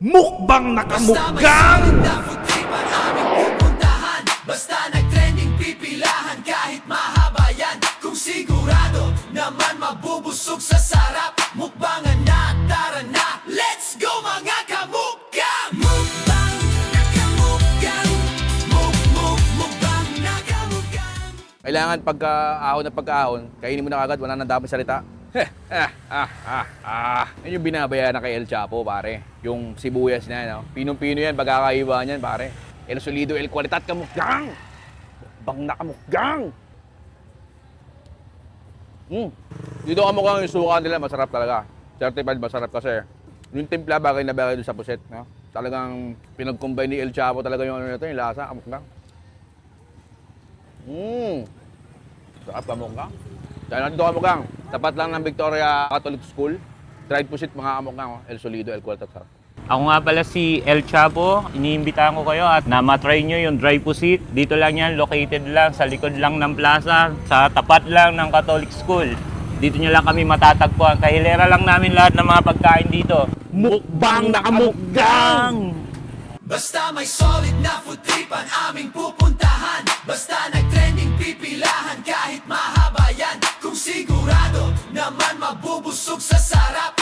Mukbang nakamukbang! Basta nag-trending pipilahan kahit mahaba yan. Kung sigurado naman mabubusog sa sarap. Mukbangan na, tara na, let's go mga kamukbang! Mukbang nakamukbang, mukbang nakamukbang. Kailangan pagkaahon na pagkaahon, kainin mo na agad, wala nang dapat salita. Yan yung binabayaran kay El Chapo, pare. Yung sibuyas na, no? Pinong-pino yan, pagkakaiba niyan, pare. El Solido, El Kualitat, kamukgang! Mukbang na kamukgang! Dito kamukgang yung suka nila, masarap talaga. Certified masarap kasi. Yung timpla, bagay na bagay doon sa puset, no? Talagang pinag-combine ni El Chapo talaga yung ano nito, yung lasa, kamukgang. Sarap kamukgang. Dahil nandito kamukgang, tapat lang ng Victoria Catholic School. Tried pusit mga kamukgang, El Solido, El Kualitat, sarap. Ako nga pala si El Chapo, iniimbitahan ko kayo at na matry nyo yung dry pusit. Dito lang yan, located lang sa likod lang ng plaza, sa tapat lang ng Catholic School. Dito nyo lang kami matatagpuan. Kahilera lang namin lahat ng mga pagkain dito. Mukbang nakamukbang! Basta may solid na food tripan aming pupuntahan. Basta nag-trending pipilahan kahit mahaba yan. Kung sigurado naman mabubusog sa sarap.